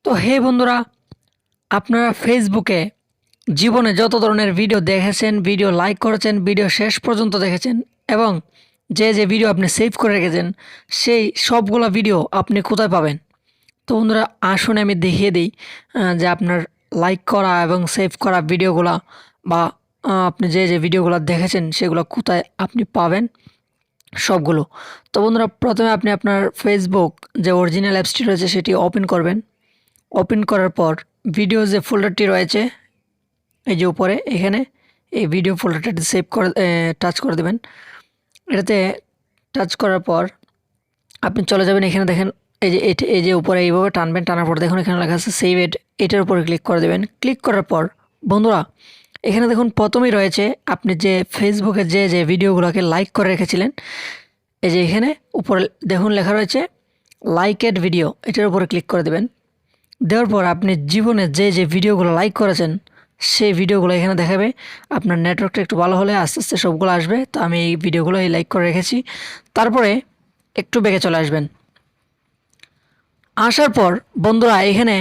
তো হে বন্ধুরা, আপনারা ফেসবুকে জীবনে যত ধরনের ভিডিও দেখেছেন, ভিডিও লাইক করেছেন, ভিডিও শেষ পর্যন্ত দেখেছেন এবং যে ভিডিও আপনি সেভ করে রেখেছেন সেই সবগুলা ভিডিও আপনি কোথায় পাবেন? তো বন্ধুরা, আসুন আমি দেখিয়ে দিই যে আপনার লাইক করা এবং সেভ করা ভিডিওগুলা বা আপনি যে ভিডিওগুলো দেখেছেন সেগুলো কোথায় আপনি পাবেন সবগুলো। তো বন্ধুরা, প্রথমে আপনি আপনার ফেসবুক যে অরিজিনাল অ্যাপসটি রয়েছে সেটি ওপেন করবেন। ওপেন করার পর ভিডিও যে ফোল্ডারটি রয়েছে এই যে উপরে এখানে এই ভিডিও ফোল্ডারটি সেভ করে টাচ করে দেবেন। এটাতে টাচ করার পর আপনি চলে যাবেন, এখানে দেখেন এই যে উপরে এইভাবে টানবেন, টানার পর দেখুন এখানে লেখা আছে সেভ এড, এটার উপরে ক্লিক করে দেবেন। ক্লিক করার পর বন্ধুরা এখানে দেখুন প্রথমেই রয়েছে আপনি যে ফেসবুকে যে ভিডিওগুলোকে লাইক করে রেখেছিলেন, এই যে এখানে উপরে দেখুন লেখা রয়েছে লাইকেড ভিডিও, এটার উপরে ক্লিক করে দেবেন। দেওয়ার পর আপনি জীবনে যে ভিডিওগুলো লাইক করেছেন সেই ভিডিওগুলো এখানে দেখাবে। আপনার নেটওয়ার্কটা একটু ভালো হলে আস্তে আস্তে সবগুলো আসবে। তো আমি এই ভিডিওগুলো লাইক করে রেখেছি। তারপরে একটু বেগে চলে আসবেন। আসার পর বন্ধুরা এখানে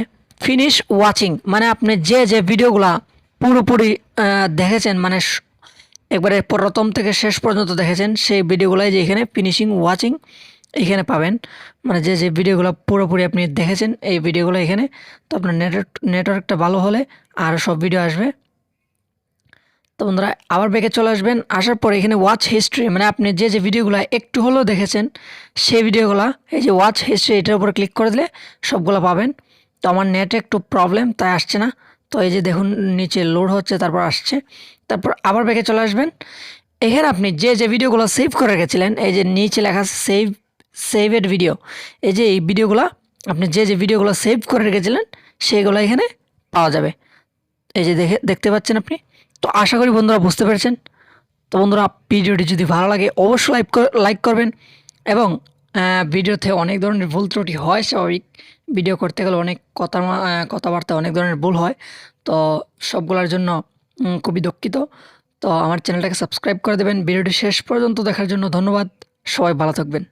ফিনিশ ওয়াচিং, মানে আপনি যে ভিডিওগুলা পুরোপুরি দেখেছেন, মানে একবারে প্রথম থেকে শেষ পর্যন্ত দেখেছেন সেই ভিডিওগুলাই যে এখানে ফিনিশিং ওয়াচিং এখানে পাবেন। মানে যে ভিডিওগুলো পুরোপুরি আপনি দেখেছেন এই ভিডিওগুলো এখানে। তো আপনার নেটওয়ার্কটা ভালো হলে আরও সব ভিডিও আসবে। তো বন্ধুরা আবার ব্যাকে চলে আসবেন। আসার পর এখানে ওয়াচ হিস্ট্রি, মানে আপনি যে ভিডিওগুলো একটু হলেও দেখেছেন সেই ভিডিওগুলো এই যে ওয়াচ হিস্ট্রি, এটার উপরে ক্লিক করে দিলে সবগুলো পাবেন। তো আমার নেটে একটু প্রবলেম তাই আসছে না। তো এই যে দেখুন নিচে লোড হচ্ছে, তারপর আসছে। তারপর আবার ব্যাকে চলে আসবেন। এখানে আপনি যে ভিডিওগুলো সেভ করে রেখেছিলেন এই যে নিচে লেখা সেভেড ভিডিও, এই যে এই ভিডিওগুলো আপনি যে ভিডিওগুলো সেভ করে রেখেছিলেন সেইগুলো এখানে পাওয়া যাবে। এই যে দেখতে পাচ্ছেন আপনি। তো আশা করি বন্ধুরা বুঝতে পেরেছেন। তো বন্ধুরা ভিডিওটি যদি ভালো লাগে অবশ্যই লাইক করবেন এবং ভিডিওতে অনেক ধরনের ভুল ত্রুটি হয়, স্বাভাবিক। ভিডিও করতে গেলে অনেক কথাবার্তা অনেক ধরনের ভুল হয়। তো সবগুলোর জন্য খুবই দুঃখিত। তো আমার চ্যানেলটাকে সাবস্ক্রাইব করে দেবেন। ভিডিওটি শেষ পর্যন্ত দেখার জন্য ধন্যবাদ। সবাই ভালো থাকবেন।